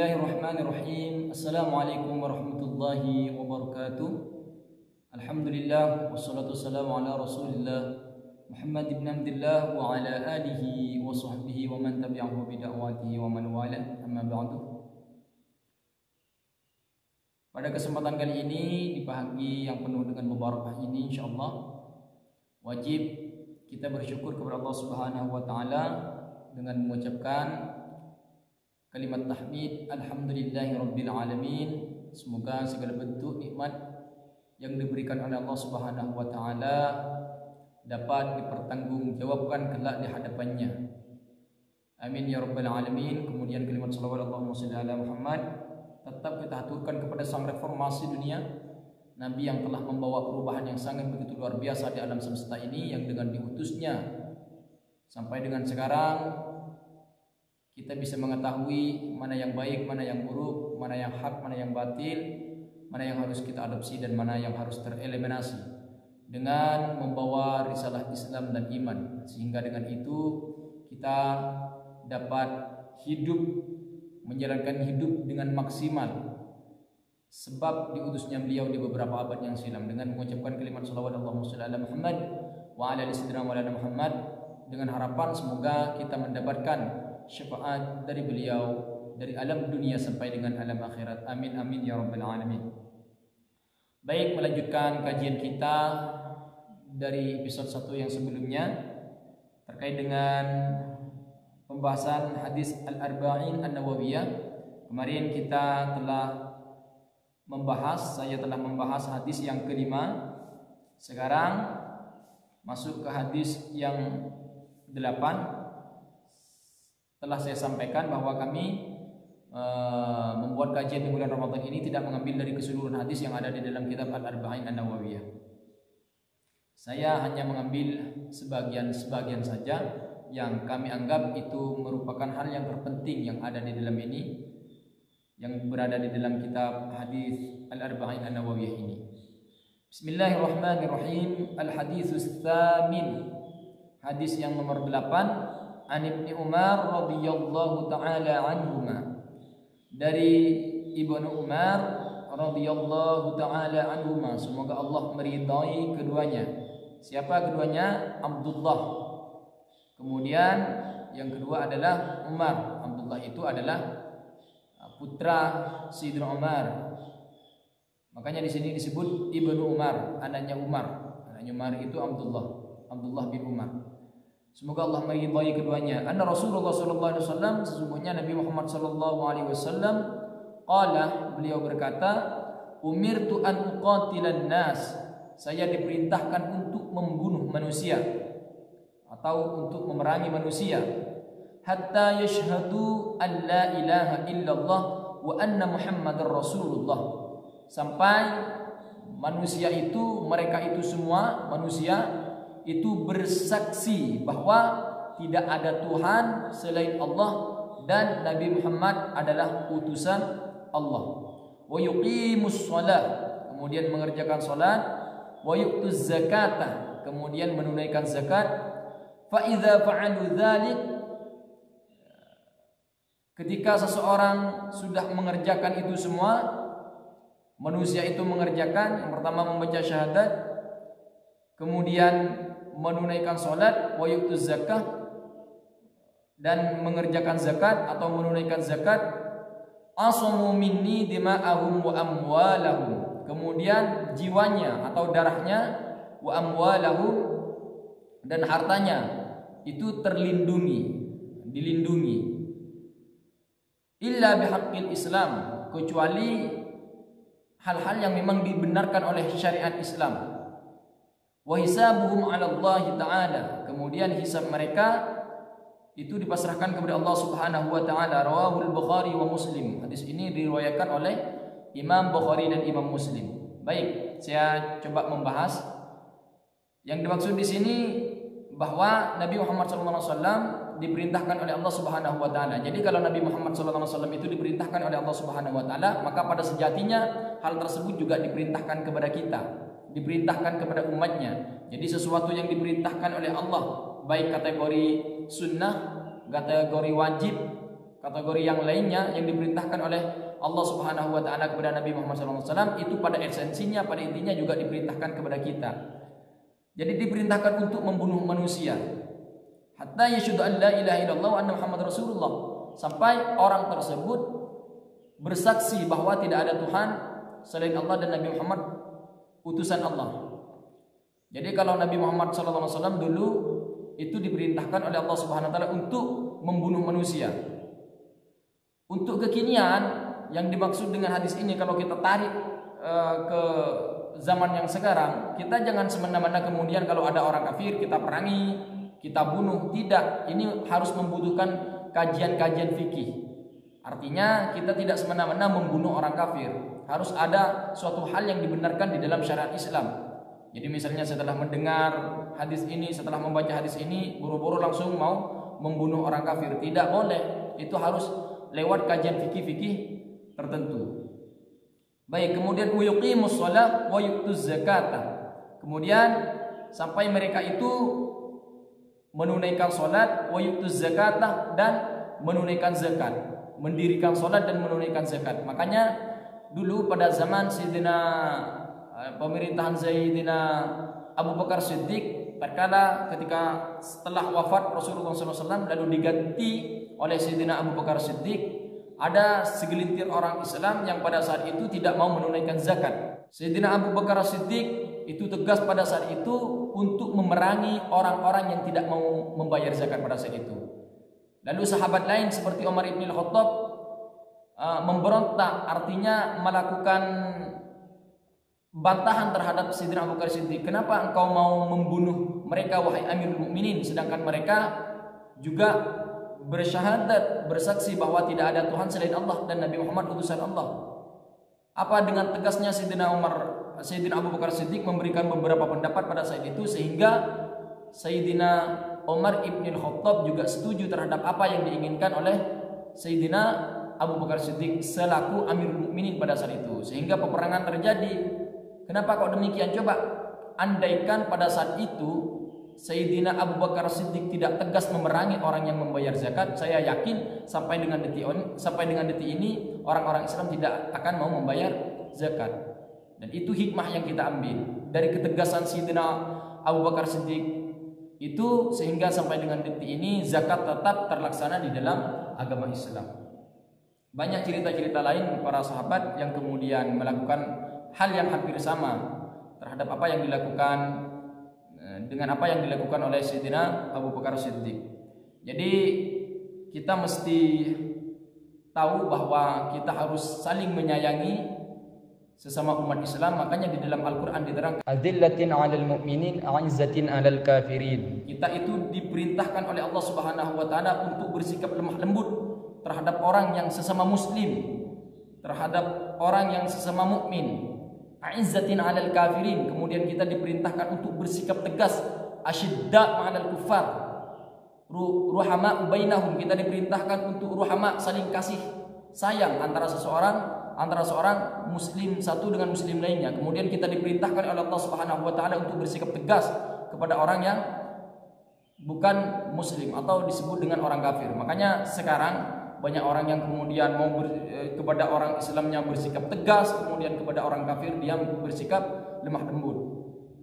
Bismillahirrahmanirrahim. Assalamualaikum warahmatullahi wabarakatuh. Alhamdulillah wassalatu wassalamu ala Rasulillah Muhammad ibn Abdullah wa ala alihi wa sahbihi wa man tabi'ahu bi da'watihi wa man wala. Amma ba'du. Pada kesempatan kali ini di pagi yang penuh dengan mubarakah ini insyaallah wajib kita bersyukur kepada Allah Subhanahu wa taala dengan mengucapkan kalimat tahmid alhamdulillahi rabbil alamin. Semoga segala bentuk nikmat yang diberikan oleh Allah Subhanahu wa taala dapat dipertanggungjawabkan kelak di hadapannya. Amin ya rabbal alamin. Kemudian kalimat salawat Allahumma shalli ala Muhammad tetap kita haturkan kepada sang reformasi dunia, Nabi yang telah membawa perubahan yang sangat begitu luar biasa di alam semesta ini, yang dengan diutusnya sampai dengan sekarang kita bisa mengetahui mana yang baik, mana yang buruk, mana yang hak, mana yang batil, mana yang harus kita adopsi dan mana yang harus tereliminasi, dengan membawa risalah Islam dan iman, sehingga dengan itu kita dapat hidup, menjalankan hidup dengan maksimal sebab diutusnya beliau di beberapa abad yang silam, dengan mengucapkan kalimat salawat Allahumma shalli ala Muhammad wa ala ali sayyidina maulana Muhammad, dengan harapan semoga kita mendapatkan syafaat dari beliau dari alam dunia sampai dengan alam akhirat. Amin amin ya rabbal alamin. Baik, melanjutkan kajian kita dari episode 1 yang sebelumnya terkait dengan pembahasan hadis Al-Arba'in An-Nawawiyah. Kemarin kita telah membahas, saya telah membahas hadis yang kelima. Sekarang masuk ke hadis yang 8. Telah saya sampaikan bahwa kami membuat kajian di bulan Ramadan ini tidak mengambil dari keseluruhan hadis yang ada di dalam kitab Al-Arba'in An-Nawawiyah. Saya hanya mengambil sebagian-sebagian saja yang kami anggap itu merupakan hal yang terpenting yang ada di dalam ini, yang berada di dalam kitab hadis Al-Arba'in An-Nawawiyah ini. Bismillahirrahmanirrahim. Al-haditsus tsamin. Hadis yang nomor 8. An Ibnu Umar radhiyallahu taala anhuma, dari Ibnu Umar radhiyallahu taala anhuma, semoga Allah meridai keduanya. Siapa keduanya? Abdullah. Kemudian yang kedua adalah Umar. Abdullah itu adalah putra Sayyidina Umar. Makanya di sini disebut Ibnu Umar, anaknya Umar. Anaknya Umar itu Abdullah bin Umar. Semoga Allah meridai keduanya. Anna Rasulullah sallallahu alaihi wasallam, sesungguhnya Nabi Muhammad sallallahu alaihi wasallam, qala, beliau berkata, umirtu an uqatilan nas, saya diperintahkan untuk membunuh manusia atau untuk memerangi manusia, hatta yashhadu an la ilaha illallah wa anna Muhammadar Rasulullah, sampai manusia itu, mereka itu semua manusia itu bersaksi bahwa tidak ada Tuhan selain Allah dan Nabi Muhammad adalah utusan Allah. Wa yuqimus shalah, kemudian mengerjakan salat, wa yu'tuz zakata, kemudian menunaikan zakat. Fa idza fa'alu dzalik, ketika seseorang sudah mengerjakan itu semua, manusia itu mengerjakan, yang pertama membaca syahadat, kemudian menunaikan salat, wa yu'tuz zakah, dan mengerjakan zakat atau menunaikan zakat, asamu minni dima'ahum wa amwalahum, kemudian jiwanya atau darahnya, wa amwalahum, dan hartanya itu dilindungi, illa bihaqqil Islam, kecuali hal-hal yang memang dibenarkan oleh syariat Islam. Wa hisabuhum 'ala Allah Ta'ala, kemudian hisab mereka itu dipasrahkan kepada Allah Subhanahu wa taala. Rawahul Bukhari wa Muslim. Hadis ini diriwayatkan oleh Imam Bukhari dan Imam Muslim. Baik, saya coba membahas yang dimaksud di sini, bahwa Nabi Muhammad SAW diperintahkan oleh Allah Subhanahu wa taala. Jadi kalau Nabi Muhammad SAW itu diperintahkan oleh Allah Subhanahu wa taala, maka pada sejatinya hal tersebut juga diperintahkan kepada kita, diperintahkan kepada umatnya. Jadi sesuatu yang diperintahkan oleh Allah, baik kategori sunnah, kategori wajib, Kategori yang lainnya yang diperintahkan oleh Allah Subhanahu wa taala kepada Nabi Muhammad SAW itu pada esensinya, pada intinya juga diperintahkan kepada kita. Jadi diperintahkan untuk membunuh manusia. Hatta yashhadu an la ilaha illallah wa anna Muhammad Rasulullah. Sampai orang tersebut bersaksi bahwa tidak ada Tuhan selain Allah dan Nabi Muhammad utusan Allah. Jadi kalau Nabi Muhammad SAW dulu itu diperintahkan oleh Allah Subhanahu wa taala untuk membunuh manusia. Untuk kekinian yang dimaksud dengan hadis ini, kalau kita tarik ke zaman yang sekarang, kita jangan semena-mena kemudian kalau ada orang kafir kita perangi, kita bunuh. Tidak, ini harus membutuhkan kajian-kajian fikih. Artinya kita tidak semena-mena membunuh orang kafir. Harus ada suatu hal yang dibenarkan di dalam syariat Islam. Jadi misalnya setelah mendengar hadis ini, setelah membaca hadis ini, buru-buru langsung mau membunuh orang kafir. Tidak boleh. Itu harus lewat kajian fikih-fikih tertentu. Baik, kemudian yuqimus shalah wa yu'tuz zakata. Kemudian sampai mereka itu menunaikan salat, wa yu'tuz zakata, dan menunaikan zakat. Mendirikan salat dan menunaikan zakat. Makanya dulu pada zaman Sayyidina pemerintahan Sayyidina Abu Bakar Siddiq, terkala ketika setelah wafat Rasulullah SAW lalu diganti oleh Sayyidina Abu Bakar Siddiq, ada segelintir orang Islam yang pada saat itu tidak mau menunaikan zakat. Sayyidina Abu Bakar Siddiq itu tegas pada saat itu untuk memerangi orang-orang yang tidak mau membayar zakat pada saat itu. Lalu sahabat lain seperti Umar ibn Khattab memberontak, artinya melakukan bantahan terhadap Sayyidina Abu Bakar Siddiq. Kenapa engkau mau membunuh mereka wahai Amirul Mukminin, sedangkan mereka juga bersyahadat, bersaksi bahwa tidak ada Tuhan selain Allah dan Nabi Muhammad utusan Allah. Apa dengan tegasnya Sayyidina Abu Bakar Siddiq memberikan beberapa pendapat pada saat itu, sehingga Sayyidina Umar ibn Khattab juga setuju terhadap apa yang diinginkan oleh Sayyidina Abu Bakar Siddiq selaku Amirul Mukminin pada saat itu, sehingga peperangan terjadi. Kenapa kok demikian? Coba andaikan pada saat itu Sayyidina Abu Bakar Siddiq tidak tegas memerangi orang yang membayar zakat, saya yakin sampai dengan detik ini orang-orang Islam tidak akan mau membayar zakat. Dan itu hikmah yang kita ambil dari ketegasan Sayyidina Abu Bakar Siddiq itu, sehingga sampai dengan detik ini zakat tetap terlaksana di dalam agama Islam. Banyak cerita-cerita lain para sahabat yang kemudian melakukan hal yang hampir sama terhadap apa yang dilakukan dengan apa yang dilakukan oleh Sayyidina Abu Bakar Siddiq. Jadi kita mesti tahu bahwa kita harus saling menyayangi sesama umat Islam. Makanya di dalam Al-Quran diterangkan adillatin 'alal mu'minin 'izzatin 'alal kafirin. Kita itu diperintahkan oleh Allah Subhanahu wa taala untuk bersikap lemah lembut terhadap orang yang sesama muslim, terhadap orang yang sesama mukmin. 'Izzatin 'alal kafirin. Kemudian kita diperintahkan untuk bersikap tegas, asyidda' ma'al kuffar, ruhama bainahum. Kita diperintahkan untuk ruhama, saling kasih sayang antara seorang muslim satu dengan muslim lainnya. Kemudian kita diperintahkan oleh Allah Subhanahu wa taala untuk bersikap tegas kepada orang yang bukan muslim atau disebut dengan orang kafir. Makanya sekarang banyak orang yang kemudian mau kepada orang Islamnya bersikap tegas, kemudian kepada orang kafir dia bersikap lemah lembut.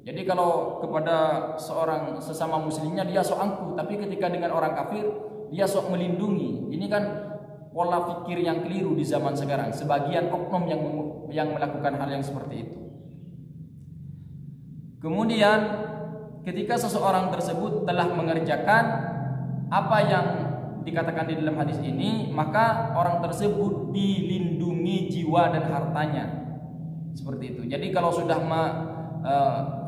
Jadi kalau kepada seorang sesama muslimnya dia sok angkuh, tapi ketika dengan orang kafir dia sok melindungi. Ini kan pola pikir yang keliru di zaman sekarang. Sebagian oknum yang melakukan hal yang seperti itu. Kemudian ketika seseorang tersebut telah mengerjakan apa yang dikatakan di dalam hadis ini, maka orang tersebut dilindungi jiwa dan hartanya. Seperti itu. Jadi kalau sudah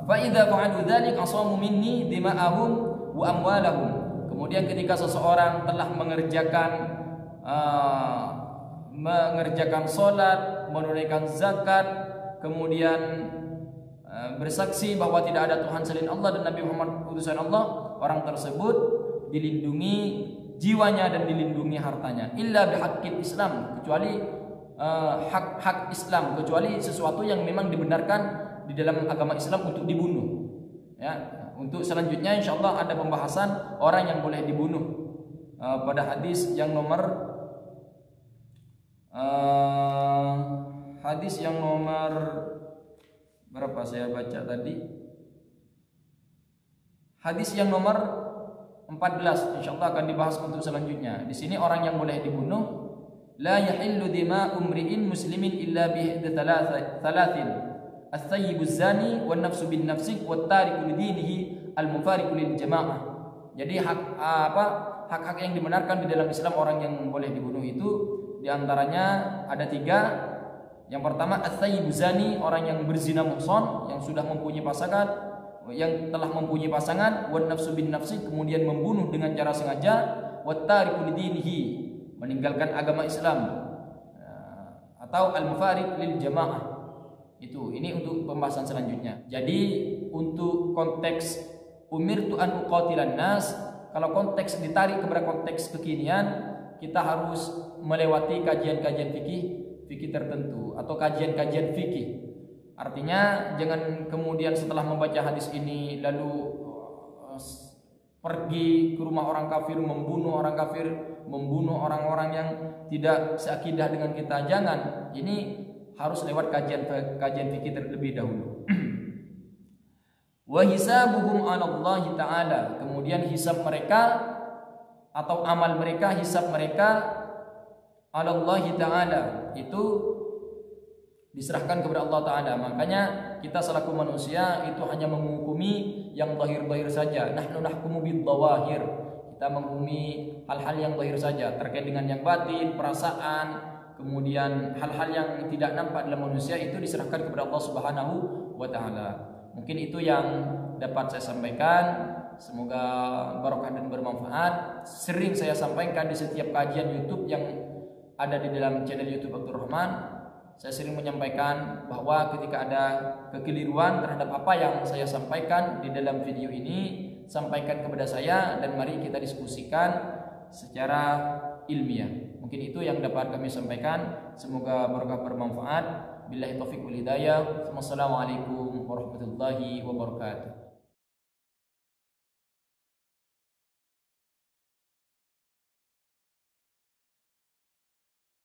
fa idza fa'alu dzalika asamu minni dima'ahum wa amwalahum. Kemudian ketika seseorang telah mengerjakan salat, menunaikan zakat, kemudian bersaksi bahwa tidak ada Tuhan selain Allah dan Nabi Muhammad utusan Allah, orang tersebut dilindungi jiwanya dan dilindungi hartanya. Illa bihaqqil Islam, kecuali hak Islam, kecuali sesuatu yang memang dibenarkan di dalam agama Islam untuk dibunuh. Ya, untuk selanjutnya insyaallah ada pembahasan orang yang boleh dibunuh pada hadis yang nomor Hadis yang nomor berapa saya baca tadi? Hadis yang nomor 14 insyaallah akan dibahas untuk selanjutnya. Di sini orang yang boleh dibunuh, la yahillu dima'u imri'in muslimin illa bi thalathin. As-sayyibu zani wan nafsu bin nafsi wat tariku lidinihi al mufariqu lil jamaah. Jadi hak-hak yang dibenarkan di dalam Islam orang yang boleh dibunuh itu diantaranya ada 3. Yang pertama as-sayyibu zani, orang yang berzina muhsan, yang sudah mempunyai pasangan, yang telah mempunyai pasangan, wan nafsu bin nafsi, kemudian membunuh dengan cara sengaja, wat tariku lidinihi, meninggalkan agama Islam, atau al mufariq lil jamaah. Ini untuk pembahasan selanjutnya. Jadi untuk konteks umirtu an uqatilan nas, kalau konteks ditarik kepada konteks kekinian, kita harus melewati kajian-kajian fikih tertentu atau kajian-kajian fikih. Artinya jangan kemudian setelah membaca hadis ini lalu pergi ke rumah orang kafir, membunuh orang kafir, membunuh orang-orang yang tidak seakidah dengan kita. Jangan. Ini harus lewat kajian fikih terlebih dahulu. Wa hisabuhum 'ala Allah taala, kemudian hisab mereka atau amal mereka, hisab mereka 'ala Allah taala, itu diserahkan kepada Allah taala. Makanya kita selaku manusia itu hanya menghukumi yang zahir-zahir saja. Nahnu nahkumu bidh-dhawahir. Kita menghukumi hal-hal yang zahir saja, terkait dengan yang batin, perasaan, kemudian hal-hal yang tidak nampak dalam manusia itu diserahkan kepada Allah Subhanahu wa taala. Mungkin itu yang dapat saya sampaikan. Semoga barokah dan bermanfaat. Sering saya sampaikan di setiap kajian YouTube yang ada di dalam channel YouTube Abdul Rahman. Saya sering menyampaikan bahwa ketika ada kekeliruan terhadap apa yang saya sampaikan di dalam video ini, sampaikan kepada saya dan mari kita diskusikan secara ilmiah. Mungkin itu yang dapat kami sampaikan. Semoga barokah bermanfaat. Billahi taufiq wal hidayah. Wassalamualaikum warahmatullahi wabarakatuh.